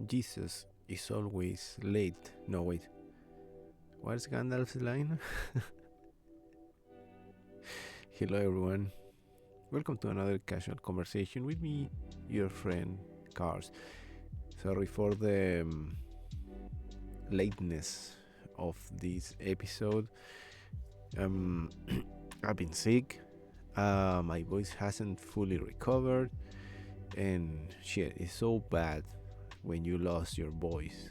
Jesus is always late. No, wait. What's Gandalf's line? Hello, everyone. Welcome to another casual conversation with me, your friend Carlz. Sorry for the lateness of this episode. Um, I've been sick. My voice hasn't fully recovered, and shit, it's so bad when you lost your voice.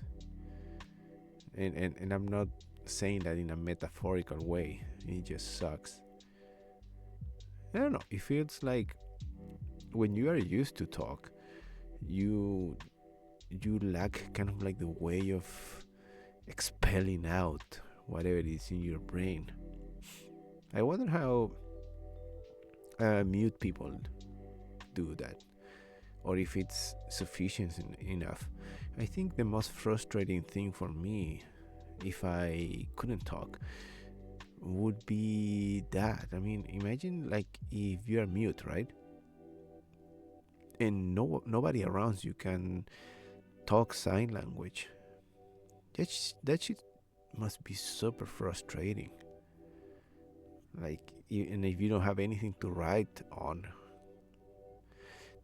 And I'm not saying that in a metaphorical way. It just sucks. I don't know. It feels like when you are used to talk, you you lack kind of like the way of expelling out whatever it is in your brain. I wonder how mute people do that, or if it's sufficient enough. I think the most frustrating thing for me, if I couldn't talk, would be that. I mean, imagine like if you are mute, right? And nobody around you can talk sign language. That shit must be super frustrating. Like, and if you don't have anything to write on,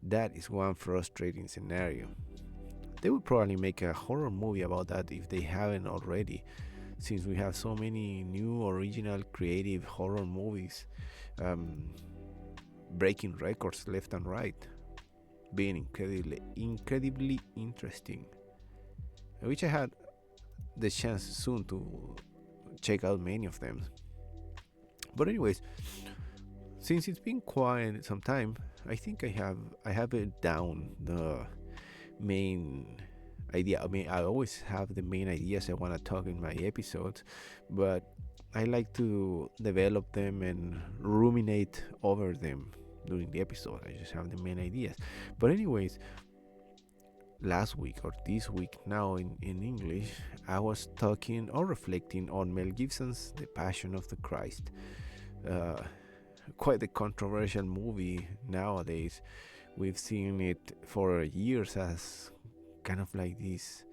that is one frustrating scenario. They would probably make a horror movie about that if they haven't already, since we have so many new, original, creative horror movies um, breaking records left and right, being incredibly interesting. I wish I had the chance soon to check out many of them. But anyways, since it's been quiet some time, I think I have it down the main idea. I mean, I always have the main ideas I want to talk in my episodes, but I like to develop them and ruminate over them during the episode. I just have the main ideas. But anyways, last week or this week now in English, I was talking or reflecting on Mel Gibson's The Passion of the Christ. Uh, Quite a controversial movie nowadays. We've seen it for years as kind of like this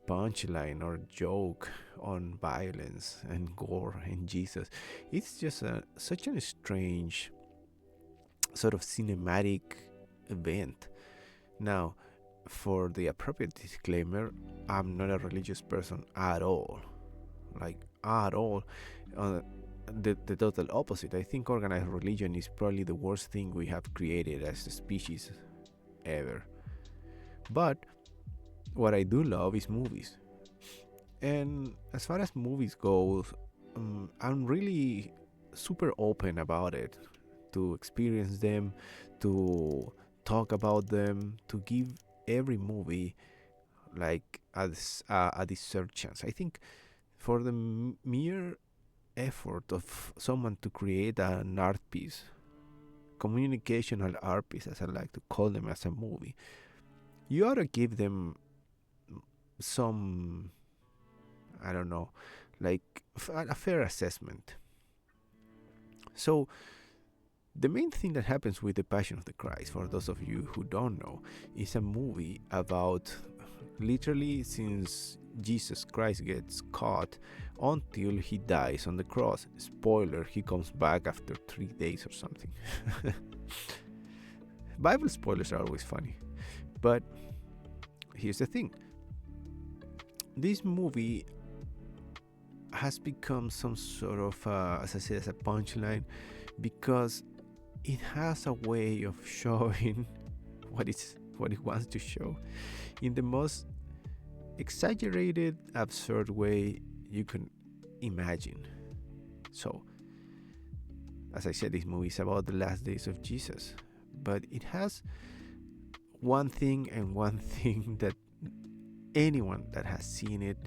punchline or joke on violence and gore and Jesus. It's just such a strange sort of cinematic event. Now, for the appropriate disclaimer, I'm not a religious person at all. Like, at all. Uh, the total opposite. I think organized religion is probably the worst thing we have created as a species ever. But what I do love is movies. And as far as movies goes, I'm really super open about it, to experience them, to talk about them, to give every movie like a deserved chance. I think for the mere effort of someone to create an art piece, communicational art piece, as I like to call them, as a movie, you ought to give them some, I don't know, like a fair assessment. So the main thing that happens with The Passion of the Christ, for those of you who don't know, is a movie about literally since Jesus Christ gets caught until he dies on the cross. Spoiler, he comes back after 3 days or something. Bible spoilers are always funny. But here's the thing, this movie has become some sort of, as I said, as a punchline, because it has a way of showing what it wants to show in the most exaggerated, absurd way you can imagine. So, as I said, this movie is about the last days of Jesus, but it has one thing and one thing that anyone that has seen it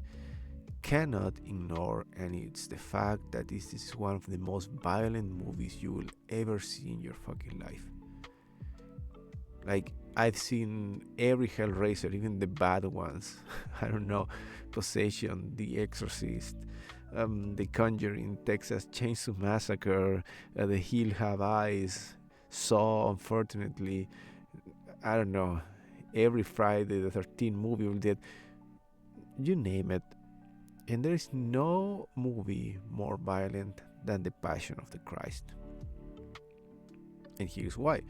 cannot ignore, and it's the fact that this is one of the most violent movies you will ever see in your fucking life. Like, I've seen every Hellraiser, even the bad ones. I don't know, Possession, The Exorcist, The Conjuring, Texas Chainsaw Massacre, The Hill Have Eyes, Saw, unfortunately. I don't know. every Friday the 13th movie will get, you name it. And there is no movie more violent than The Passion of the Christ. And here's why.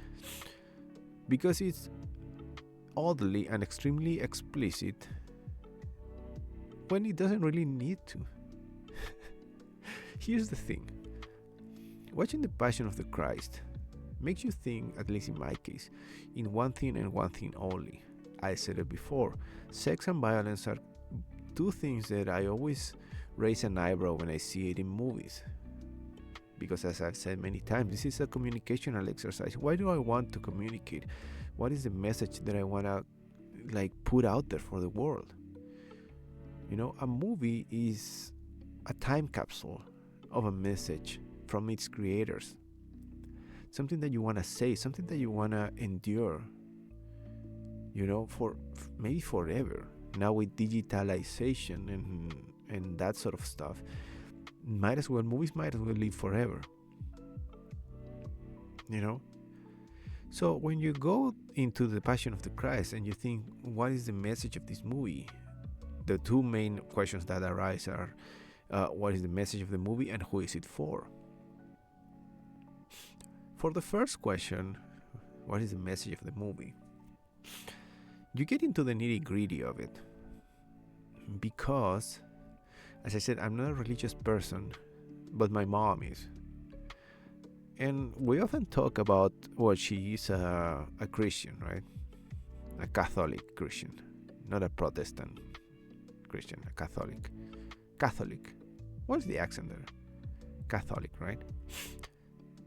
Because it's oddly and extremely explicit when it doesn't really need to. Here's the thing. Watching The Passion of the Christ makes you think, at least in my case, in one thing and one thing only. I said it before. Sex and violence are two things that I always raise an eyebrow when I see it in movies. Because as I've said many times, this is a communicational exercise. Why do I want to communicate? What is the message that I want to put out there for the world? A movie is a time capsule of a message from its creators. Something that you want to say, something that you want to endure, for maybe forever. Now with digitalization and that sort of stuff, movies might as well live forever. So when you go into The Passion of the Christ and you think, what is the message of this movie? The two main questions that arise are, what is the message of the movie and who is it for? For the first question, what is the message of the movie? You get into the nitty-gritty of it because, as I said, I'm not a religious person, but my mom is. And we often talk about, she is a Christian, right? A Catholic Christian, not a Protestant Christian, a Catholic. Catholic. What's the accent there? Catholic, right?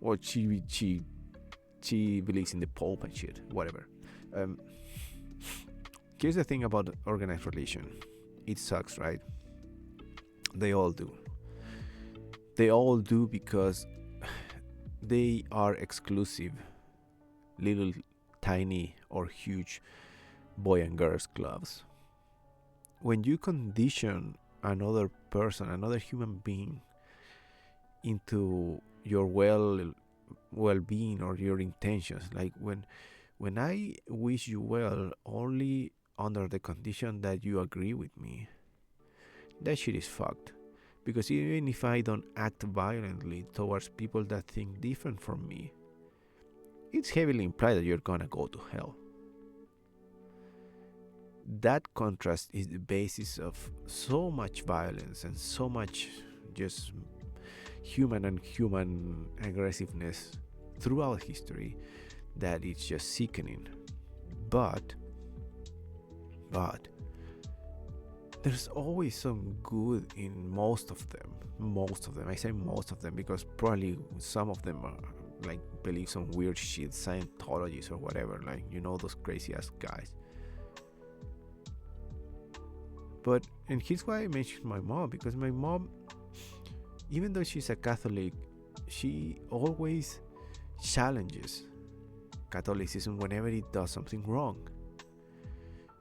Or she believes in the Pope and shit, whatever. Here's the thing about organized religion. It sucks, right? They all do. They all do because they are exclusive, little tiny or huge boy and girls clubs. When you condition another person, another human being, into your well-being or your intentions, like when I wish you well only under the condition that you agree with me, that shit is fucked. Because even if I don't act violently towards people that think different from me, it's heavily implied that you're gonna go to hell. That contrast is the basis of so much violence and so much just human aggressiveness throughout history that it's just sickening. But there's always some good in most of them. I say most of them because probably some of them are believe some weird shit, Scientologists or whatever, those crazy ass guys. And here's why I mentioned my mom, because my mom, even though she's a Catholic, she always challenges Catholicism whenever it does something wrong.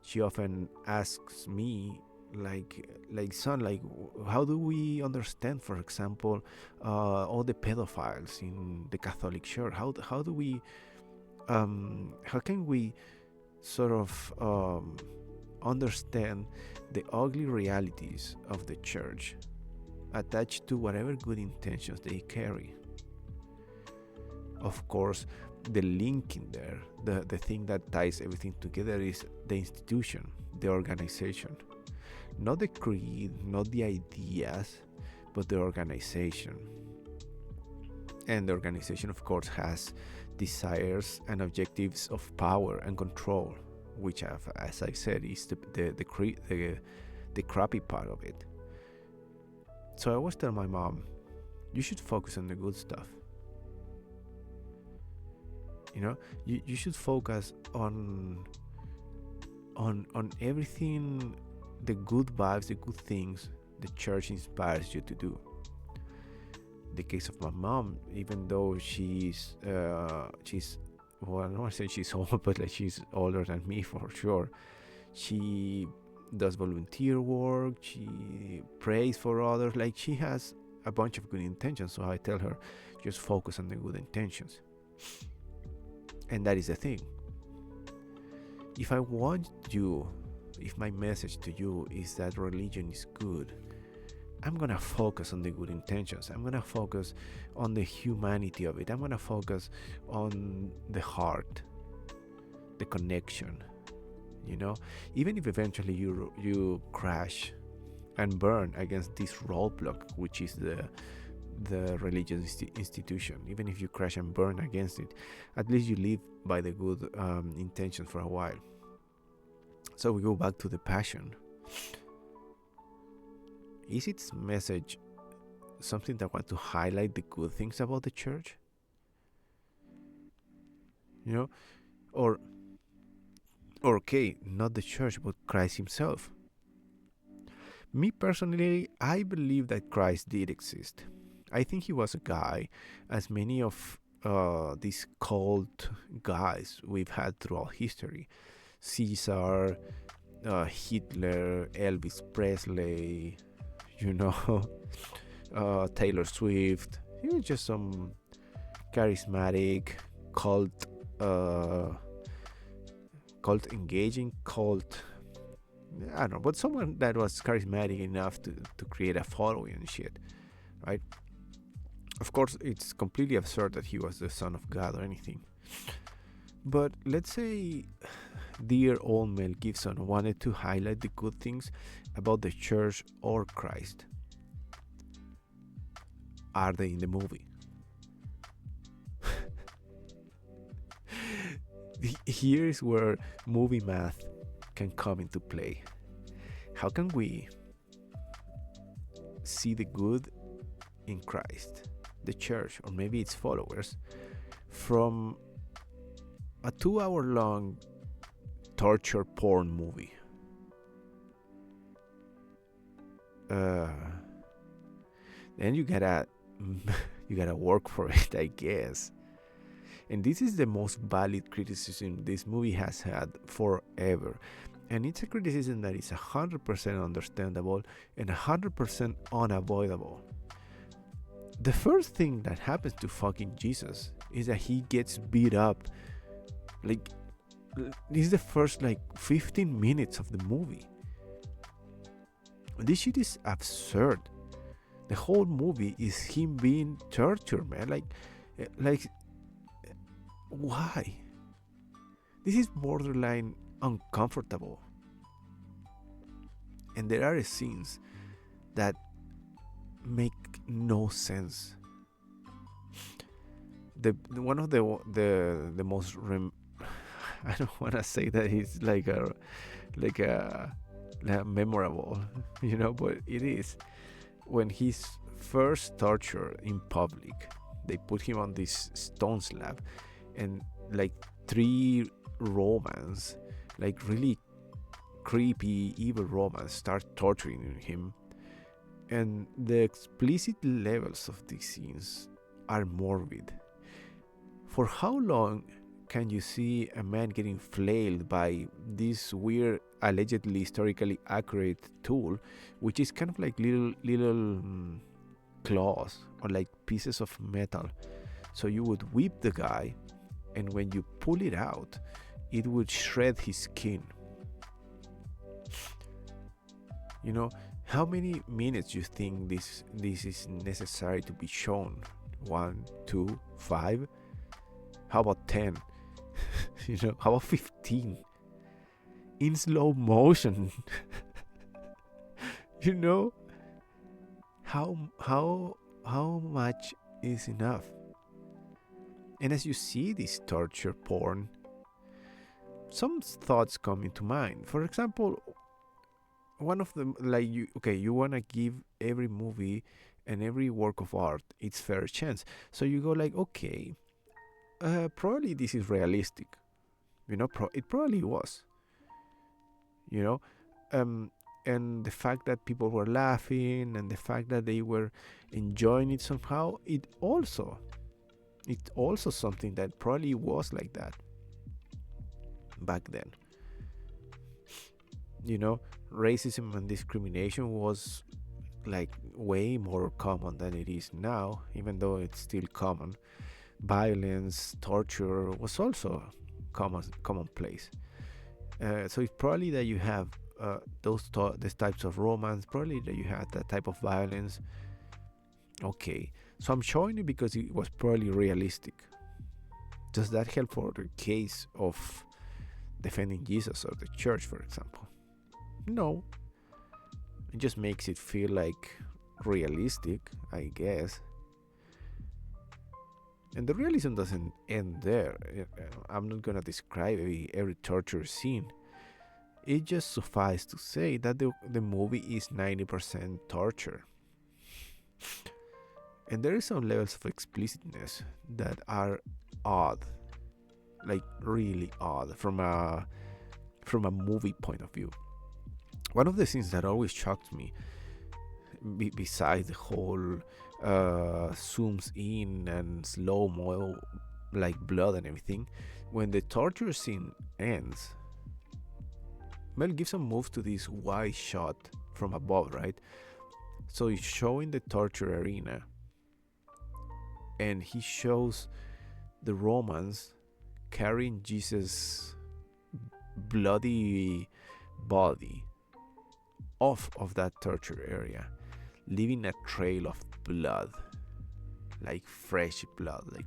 She often asks me, son, how do we understand, for example, all the pedophiles in the Catholic Church? How do we, how can we sort of understand the ugly realities of the church attached to whatever good intentions they carry? Of course, the link in there, the thing that ties everything together is the institution, the organization. Not the creed, not the ideas, but the organization. And the organization, of course, has desires and objectives of power and control, which, as I said, is the crappy part of it. So I always tell my mom, you should focus on the good stuff. You should focus on everything, the good vibes, the good things the church inspires you to do. The case of my mom, even though she's well, I don't want to say she's old, but she's older than me for sure. She does volunteer work, she prays for others, she has a bunch of good intentions. So I tell her, just focus on the good intentions. And that is the thing. If I want you, if my message to you is that religion is good, I'm gonna focus on the good intentions. I'm gonna focus on the humanity of it. I'm gonna focus on the heart, the connection. You know, even if eventually you crash and burn against this roadblock, which is the religious institution. Even if you crash and burn against it, at least you live by the good intention for a while. So we go back to the passion. Is its message something that want to highlight the good things about the church? You know, or okay, not the church, but Christ himself. Me personally, I believe that Christ did exist. I think he was a guy, as many of these cult guys we've had throughout history. Caesar, Hitler, Elvis Presley, you know, Taylor Swift. He was just some charismatic, cult, cult engaging, cult. I don't know, but someone that was charismatic enough to create a following and shit, right? Of course, it's completely absurd that he was the son of God or anything. But let's say dear old Mel Gibson wanted to highlight the good things about the church or Christ. Are they in the movie? Here's where movie math can come into play. How can we see the good in Christ, the church, or maybe its followers, from a 2-hour long torture porn movie? Then you gotta work for it, I guess. And this is the most valid criticism this movie has had forever. And it's a criticism that is 100% understandable and 100% unavoidable. The first thing that happens to fucking Jesus is that he gets beat up. Like, this is the first 15 minutes of the movie. This shit is absurd. The whole movie is him being tortured, man. Like, why? This is borderline uncomfortable. And there are scenes that make no sense. The one of the most I don't want to say that it's like a memorable, but it is when he's first tortured in public. They put him on this stone slab, and 3 Romans, really creepy evil Romans, start torturing him. And the explicit levels of these scenes are morbid. For how long can you see a man getting flailed by this weird, allegedly historically accurate tool, which is kind of like little claws or pieces of metal? So you would whip the guy, and when you pull it out, it would shred his skin. How many minutes you think this is necessary to be shown? 1, 2, 5? How about 10? How about 15? In slow motion. How much is enough? And as you see this torture porn, some thoughts come into mind. For example, one of them, you want to give every movie and every work of art its fair chance. So you go okay, probably this is realistic. It probably was. And the fact that people were laughing and the fact that they were enjoying it somehow, it's also something that probably was like that back then. Racism and discrimination was way more common than it is now, even though it's still common. Violence, torture was also commonplace. So it's probably that you have these types of romance, probably that you have that type of violence. Okay, so I'm showing it because it was probably realistic. Does that help for the case of defending Jesus or the church, for example? No. It just makes it feel like realistic, I guess. And the realism doesn't end there. I'm not gonna describe every torture scene. It just suffices to say that the movie is 90% torture. And there is some levels of explicitness that are odd, like really odd from a movie point of view. One of the things that always shocked me, besides the whole zooms in and slow mo, like blood and everything, when the torture scene ends, Mel Gibson moves to this wide shot from above, right? So he's showing the torture arena, and he shows the Romans carrying Jesus' bloody body off of that torture area, leaving a trail of blood, like fresh blood, like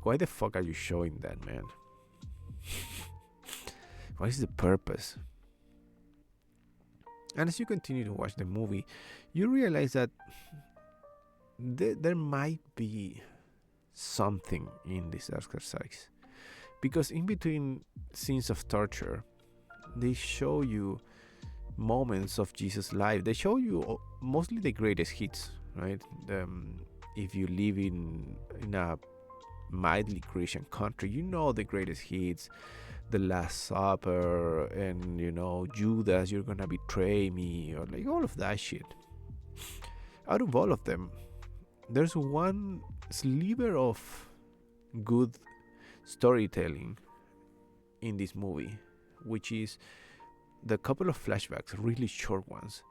why the fuck are you showing that, man? What is the purpose? And as you continue to watch the movie, you realize that there might be something in this exercise, because in between scenes of torture, they show you moments of Jesus' life. They show you mostly the greatest hits, right? If you live in a mildly Christian country, you know the greatest hits, the Last Supper, and Judas, you're gonna betray me, or like all of that shit. Out of all of them, there's one sliver of good storytelling in this movie, which is the couple of flashbacks, really short ones,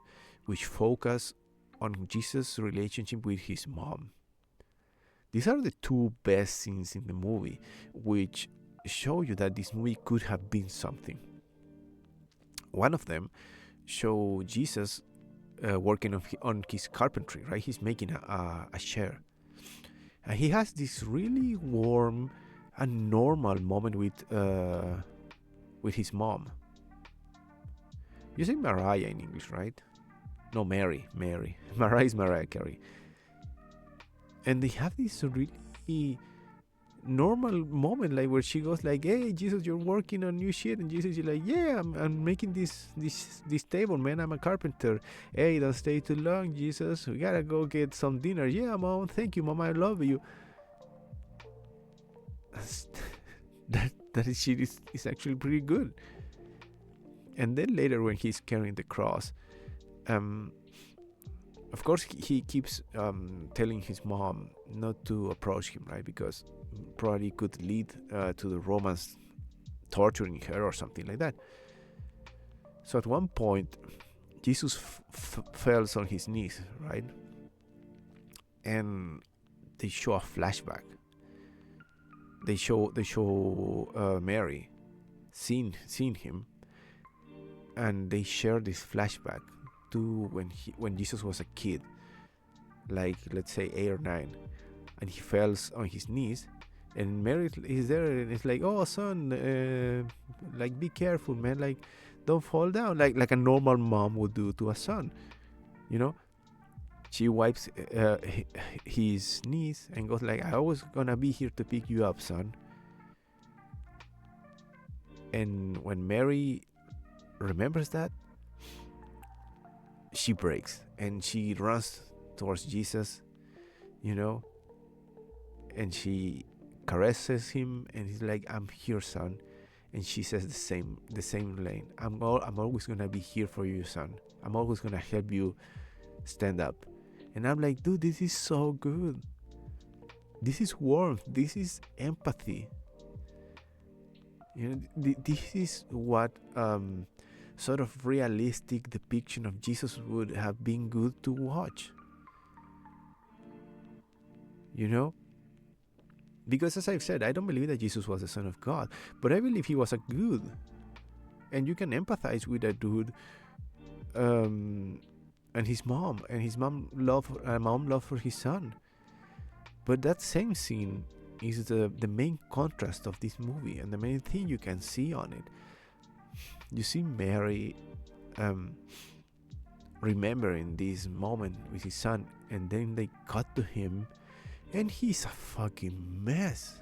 which focus on Jesus' relationship with his mom. These are the two best scenes in the movie, which show you that this movie could have been something. One of them show Jesus working on his carpentry, right? He's making a chair, and he has this really warm and normal moment with his mom. You say Mariah in English, right? No, Mary. Mariah is Mariah Carey. And they have this really normal moment, like where she goes like, "Hey, Jesus, you're working on new shit," and Jesus is like, "Yeah, I'm making this table, man. I'm a carpenter. Hey, don't stay too long, Jesus. We gotta go get some dinner." "Yeah, Mom. Thank you, Mom. I love you." That shit is actually pretty good. And then later, when he's carrying the cross, of course he keeps telling his mom not to approach him, right? Because probably could lead to the Romans torturing her or something like that. So at one point, Jesus falls on his knees, right? And they show a flashback. They show Mary seeing him, and they share this flashback to when Jesus was a kid, like let's say 8 or 9, and he falls on his knees, and Mary is there, and it's like, "Oh, son, like be careful, man, like don't fall down," like a normal mom would do to a son. She wipes his knees and goes like, "I was gonna be here to pick you up, son." And when Mary remembers that, she breaks and she runs towards Jesus, and she caresses him, and he's like, "I'm here, son." And she says the same line, I'm always gonna be here for you, son. I'm always gonna help you stand up." And I'm like, dude, this is so good. This is warmth. This is empathy. This is what sort of realistic depiction of Jesus would have been good to watch. Because as I've said, I don't believe that Jesus was the Son of God, but I believe he was a good, and you can empathize with that dude, um, and his mom love for his son. But that same scene is the main contrast of this movie, and the main thing you can see on it. You see Mary um, remembering this moment with his son, and then they cut to him, and he's a fucking mess.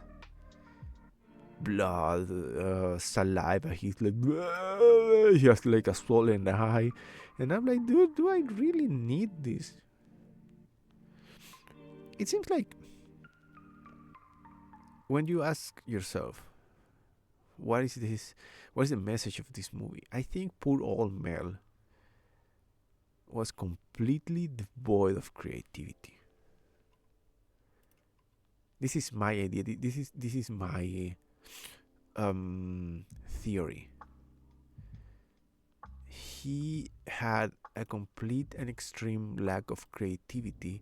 Blood, saliva. He's like, he has like a swollen eye, and I'm like, dude, do I really need this? It seems like when you ask yourself, what is this? What is the message of this movie? I think poor old Mel was completely devoid of creativity. This is my idea. This is my theory. He had a complete and extreme lack of creativity,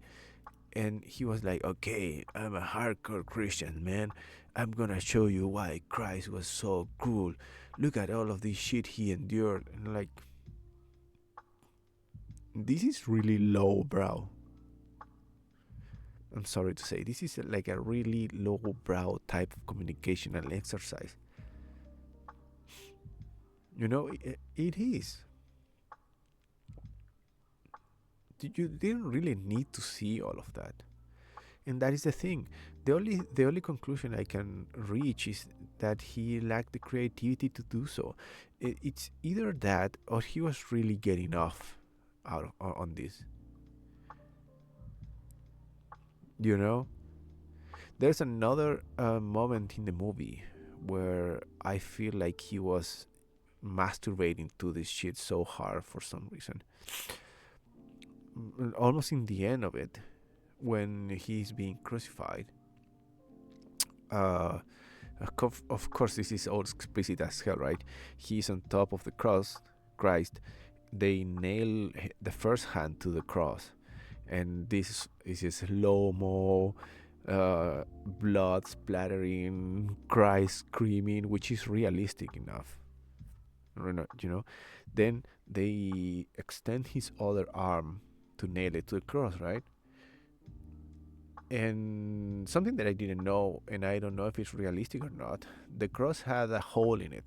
and he was like, okay, I'm a hardcore Christian, man. I'm gonna show you why Christ was so cool. Look at all of this shit he endured. And like, this is really low brow. I'm sorry to say, this is like a really low brow type of communicational exercise. It is. You didn't really need to see all of that. And that is the thing. The only conclusion I can reach is that he lacked the creativity to do so. It's either that or he was really getting off on this. You know, there's another moment in the movie where I feel like he was masturbating to this shit so hard for some reason. Almost in the end of it, when he's being crucified. Uh, of course, this is all explicit as hell, right? He's on top of the cross, Christ. They nail the first hand to the cross, and this is a slow mo, blood splattering, Christ screaming, which is realistic enough. Then they extend his other arm to nail it to the cross, right? And something that I didn't know, and I don't know if it's realistic or not, the cross had a hole in it,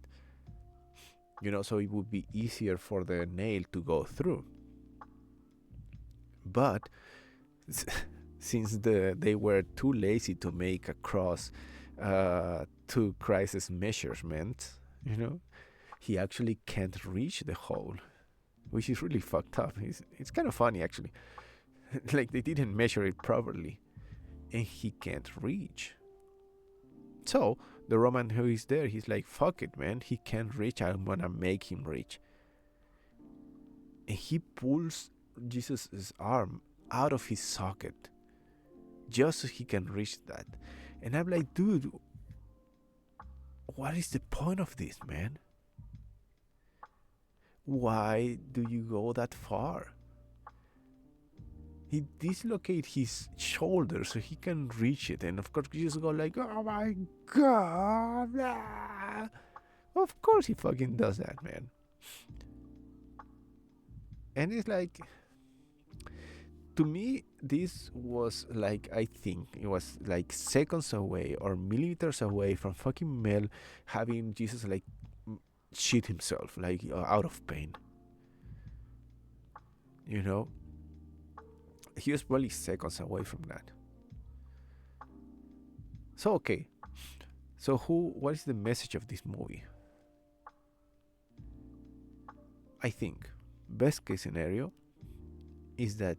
so it would be easier for the nail to go through. But since they were too lazy to make a cross to Christ's measurement, he actually can't reach the hole, which is really fucked up. It's kind of funny, actually. Like, they didn't measure it properly, and he can't reach. So the Roman who is there, he's like, fuck it, man, he can't reach, I'm gonna make him reach. And he pulls Jesus' arm out of his socket just so he can reach that. And I'm like, dude, what is the point of this, man? Why do you go that far? He dislocates his shoulder so he can reach it, and of course you just go like, oh my god, ah. Of course he fucking does that, man. And it's like, to me, this was like, I think it was like seconds away or millimeters away from fucking Mel having Jesus like shit himself, like out of pain. He was probably seconds away from that. So okay, so what is the message of this movie? I think best case scenario is that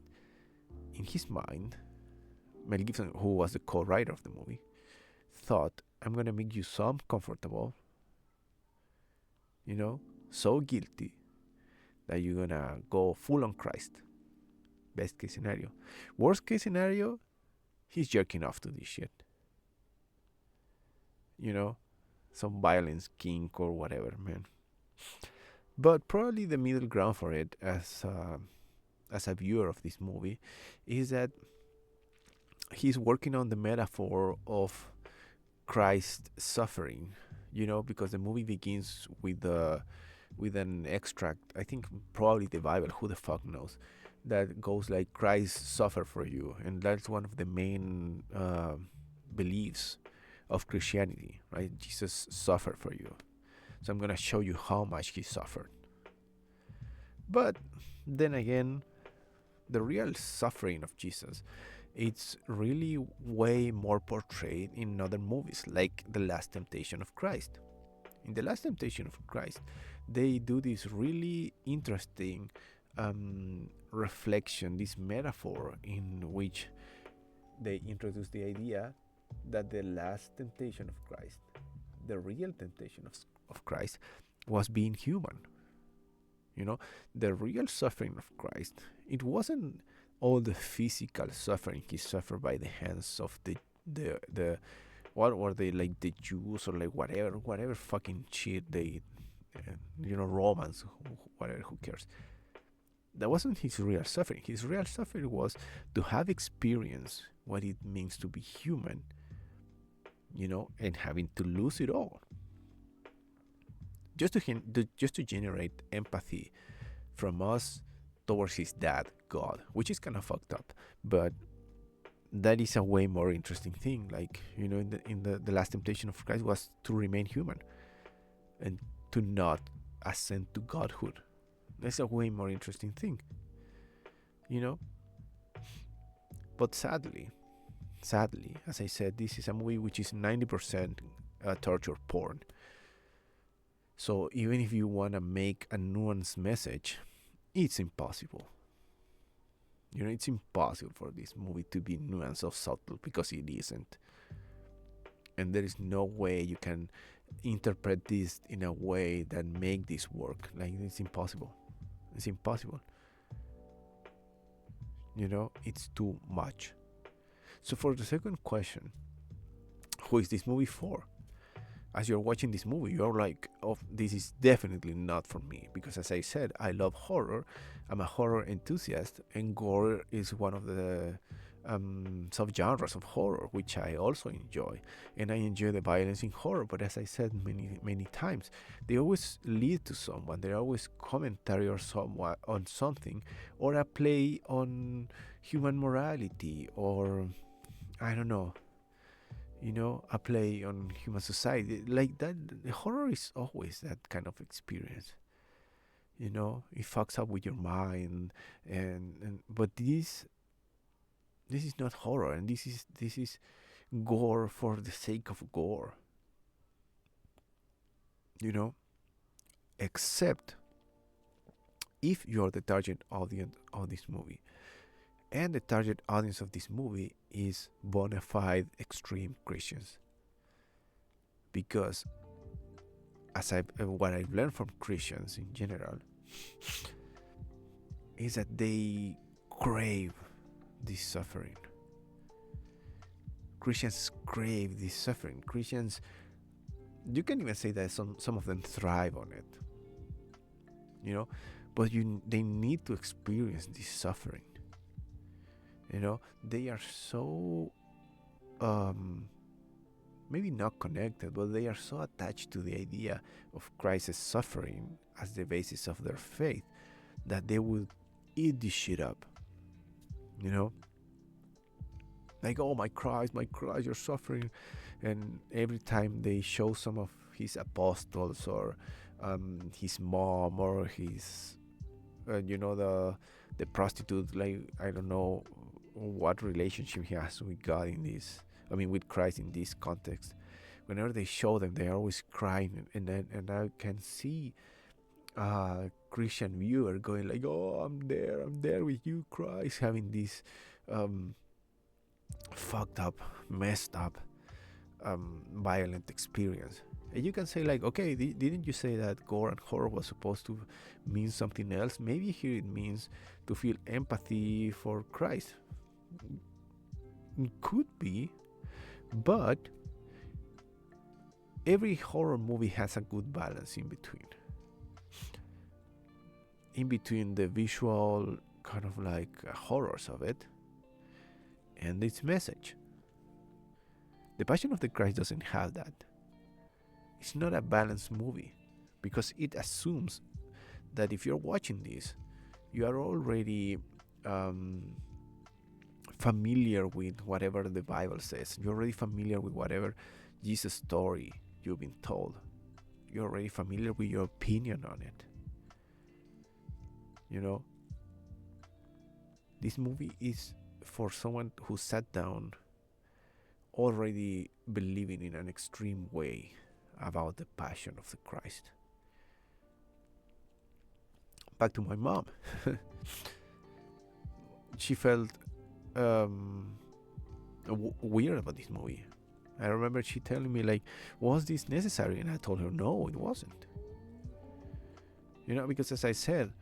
in his mind, Mel Gibson, who was the co-writer of the movie, thought, I'm gonna make you so uncomfortable, so guilty, that you're gonna go full on Christ. Best case scenario. Worst case scenario, he's jerking off to this shit. Some violence kink or whatever, man. But probably the middle ground for it, as a viewer of this movie, is that he's working on the metaphor of Christ suffering, because the movie begins with an extract. I think probably the Bible. Who the fuck knows? That goes like Christ suffered for you, and that's one of the main beliefs of Christianity, right? Jesus suffered for you. So I'm gonna show you how much he suffered. But then again, the real suffering of Jesus, it's really way more portrayed in other movies, like The Last Temptation of Christ. In The Last Temptation of Christ, they do this really interesting reflection, this metaphor in which they introduce the idea that the last temptation of Christ, the real temptation of Christ, was being human. The real suffering of Christ, it wasn't all the physical suffering he suffered by the hands of the what were they, like the Jews or like whatever fucking shit they Romans, whatever, who cares. That wasn't his real suffering. His real suffering was to have experienced what it means to be human, and having to lose it all, just to generate empathy from us towards his dad, God, which is kind of fucked up, but that is a way more interesting thing. Like, the last temptation of Christ was to remain human and to not ascend to godhood. That's a way more interesting thing, But sadly, as I said, this is a movie which is 90% torture porn. So even if you want to make a nuanced message, it's impossible. It's impossible for this movie to be nuanced or subtle, because it isn't. And there is no way you can interpret this in a way that make this work. Like, it's impossible. It's impossible. It's too much. So for the second question, who is this movie for? As you're watching this movie, you're like, oh, this is definitely not for me. Because as I said, I love horror. I'm a horror enthusiast, and gore is one of the subgenres of horror, which I also enjoy. And I enjoy the violence in horror. But as I said many times, they always lead to someone. They're always commentary or somewhat on something, or a play on human morality, or I don't know, a play on human society. Like that, the horror is always that kind of experience. It fucks up with your mind, and but this is not horror, and this is gore for the sake of gore. Except if you're the target audience of this movie. And the target audience of this movie is bona fide extreme Christians. Because what I've learned from Christians in general is that they crave this suffering. Christians crave this suffering. Christians, you can even say that some of them thrive on it. But they need to experience this suffering. They are so maybe not connected, but they are so attached to the idea of Christ's suffering as the basis of their faith that they will eat this shit up. Like, oh, my Christ, you're suffering. And every time they show some of his apostles, or his mom, or his the prostitute, like, I don't know what relationship he has with God in this, with Christ in this context. Whenever they show them, they're always crying, and I can see a Christian viewer going like, oh, I'm there with you, Christ, having this fucked up, messed up, violent experience. And you can say like, okay, didn't you say that gore and horror was supposed to mean something else? Maybe here it means to feel empathy for Christ. Could be, but every horror movie has a good balance in between the visual kind of like horrors of it and its message. The Passion of the Christ doesn't have that. It's not a balanced movie because it assumes that if you're watching this, you are already um, familiar with whatever the Bible says. You're already familiar with whatever Jesus story you've been told. You're already familiar with your opinion on it. You know, this movie is for someone who sat down already believing in an extreme way about the Passion of the Christ. Back to my mom. She felt weird about this movie. I remember she telling me like, "Was this necessary?" And I told her, "No, it wasn't." Because as I said,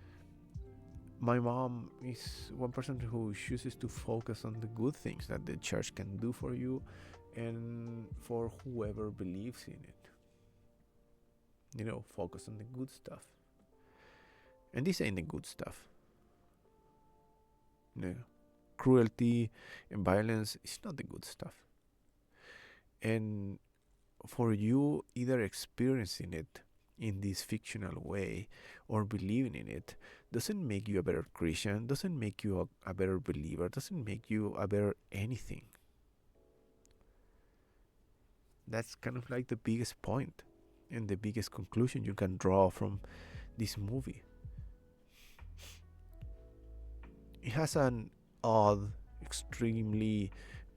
my mom is one person who chooses to focus on the good things that the church can do for you and for whoever believes in it. Focus on the good stuff. And this ain't the good stuff. Cruelty and violence is not the good stuff. And for you either experiencing it in this fictional way or believing in it doesn't make you a better Christian, doesn't make you a better believer, doesn't make you a better anything. That's kind of like the biggest point and the biggest conclusion you can draw from this movie. It has an odd, extremely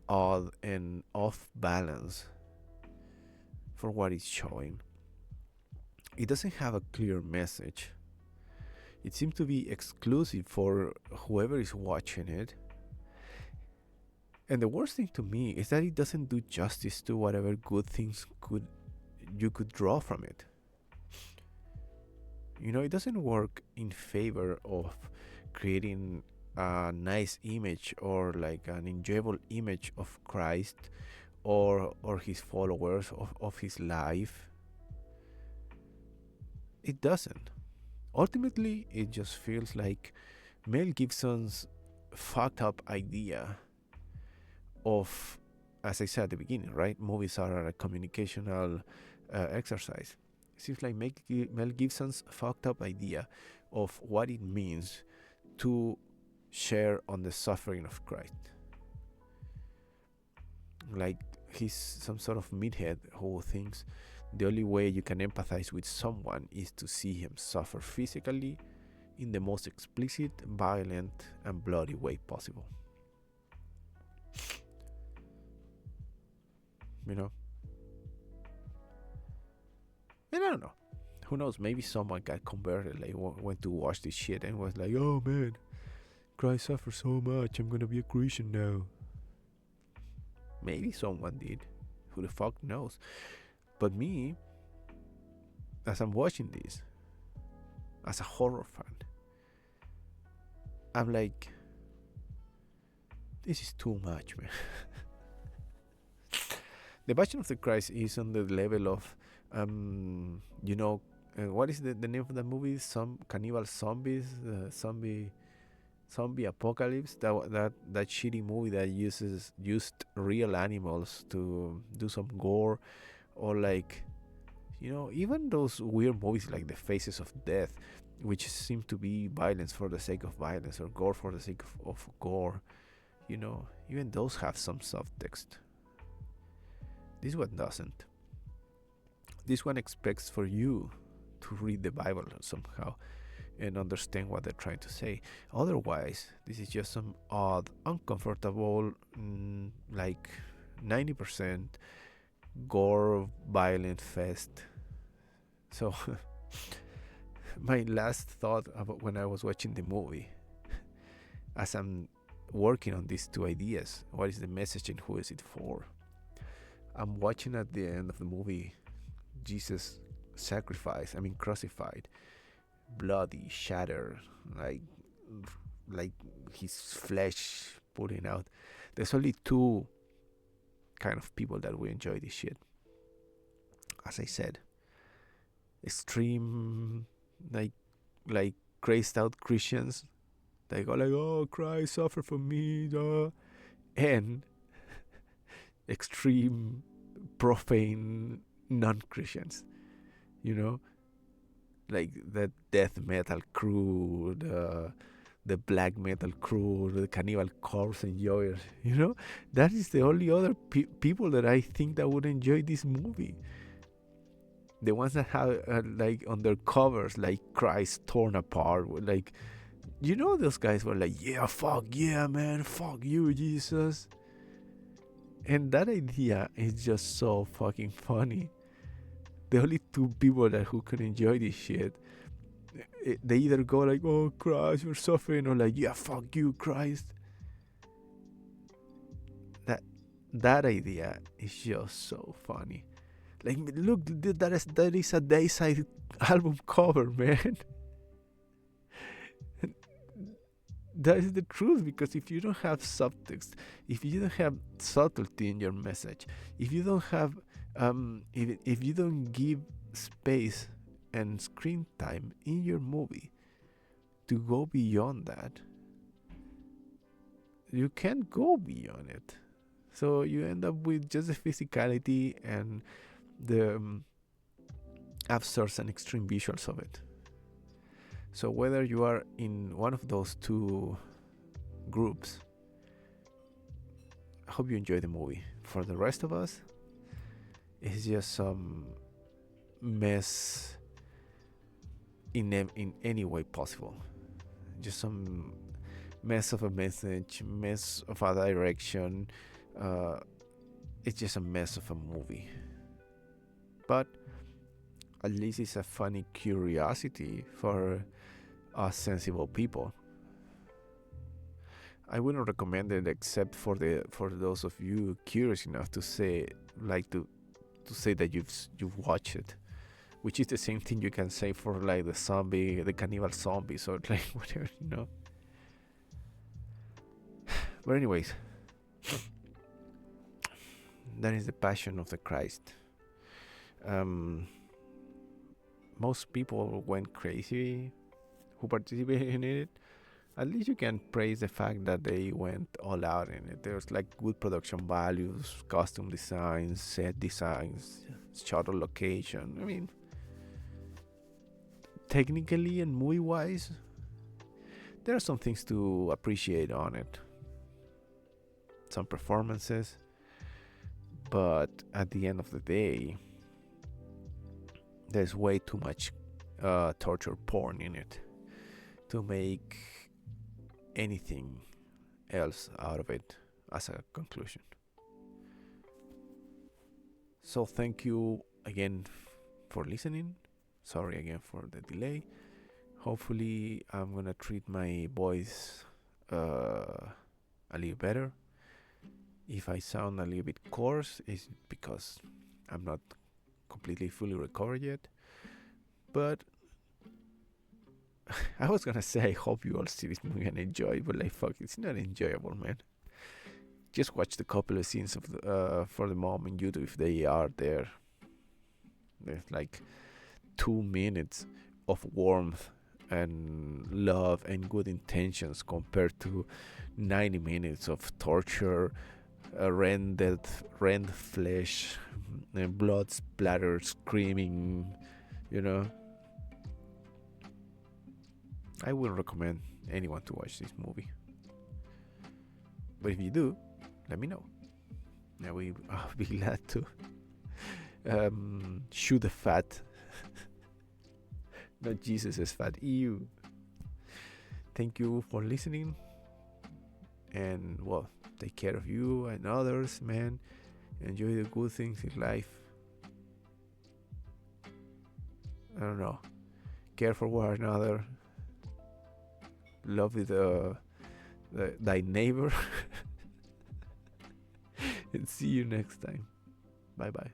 odd and off balance for what it's showing. It doesn't have a clear message. It seems to be exclusive for whoever is watching it. And the worst thing to me is that it doesn't do justice to whatever good things you could draw from it. It doesn't work in favor of creating a nice image or like an enjoyable image of Christ or his followers, of his life. It doesn't. Ultimately, it just feels like Mel Gibson's fucked up idea of, as I said at the beginning, right? Movies are a communicational exercise. It seems like Mel Gibson's fucked up idea of what it means to share on the suffering of Christ. Like he's some sort of meathead who thinks the only way you can empathize with someone is to see him suffer physically in the most explicit, violent, and bloody way possible. And I don't know. Who knows? Maybe someone got converted, like went to watch this shit and was like, "Oh man, Christ suffered so much, I'm gonna be a Christian now." Maybe someone did. Who the fuck knows? But me, as I'm watching this, as a horror fan, I'm like, this is too much, man. The Passion of the Christ is on the level of, what is the name of the movie? Some cannibal zombies, zombie apocalypse. That shitty movie that used real animals to do some gore, or like, even those weird movies like The Faces of Death, which seem to be violence for the sake of violence or gore for the sake of gore. Even those have some subtext. This one doesn't. This one expects for you to read the Bible somehow and understand what they're trying to say. Otherwise, this is just some odd, uncomfortable, like 90% gore, violent fest. So, my last thought about when I was watching the movie, as I'm working on these two ideas, what is the message and who is it for? I'm watching at the end of the movie Jesus crucified, bloody, shattered, like his flesh pulling out. There's only two kind of people that will enjoy this shit. As I said, extreme, like crazed out Christians. They go like, "Oh, Christ suffered for me," and extreme, profane non-Christians. You know, like the death metal crew, the black metal crew, the cannibal corpse enjoyers. You know, that is the only other people that I think that would enjoy this movie. The ones that have like on their covers, like Christ torn apart, like those guys were like, yeah, fuck yeah, man, fuck you, Jesus. And that idea is just so fucking funny. The only two people that who can enjoy this shit, they either go like, oh Christ, you're suffering, or like, yeah, fuck you, Christ. That idea is just so funny. Like, look, that is a Dayside album cover, man. That is the truth, because if you don't have subtext, if you don't have subtlety in your message, if you don't have if you don't give space and screen time in your movie to go beyond that, you can't go beyond it. So you end up with just the physicality and the absurd and extreme visuals of it. So whether you are in one of those two groups, I hope you enjoy the movie. For the rest of us, it's just some mess in any way possible. Just some mess of a message, mess of a direction. It's just a mess of a movie. But at least it's a funny curiosity for us sensible people. I wouldn't recommend it except for those of you curious enough to say to say that you've watched it, which is the same thing you can say for like the cannibal zombies, or like whatever, But anyways, that is the Passion of the Christ. Most people went crazy who participated in it. At least you can praise the fact that they went all out in it. There's like good production values, costume designs, set designs, shot location. I mean, technically and movie wise, there are some things to appreciate on it. Some performances, but at the end of the day, there's way too much torture porn in it to make anything else out of it as a conclusion. So thank you again for listening. Sorry again for the delay. Hopefully I'm gonna treat my voice a little better. If I sound a little bit coarse, it's because I'm not completely fully recovered yet. But I was gonna say I hope you all see this movie and enjoy it, but like fuck, it's not enjoyable, man. Just watch the couple of scenes of for the mom in YouTube if they are there. There's like 2 minutes of warmth and love and good intentions compared to 90 minutes of torture, rend flesh, blood splatter, screaming, I wouldn't recommend anyone to watch this movie. But if you do, let me know. I'll be glad to shoot the fat. Not Jesus is fat. Ew. Thank you for listening. And well, take care of you and others, man. Enjoy the good things in life. I don't know. Care for one another. Love thy neighbor. And see you next time. Bye bye.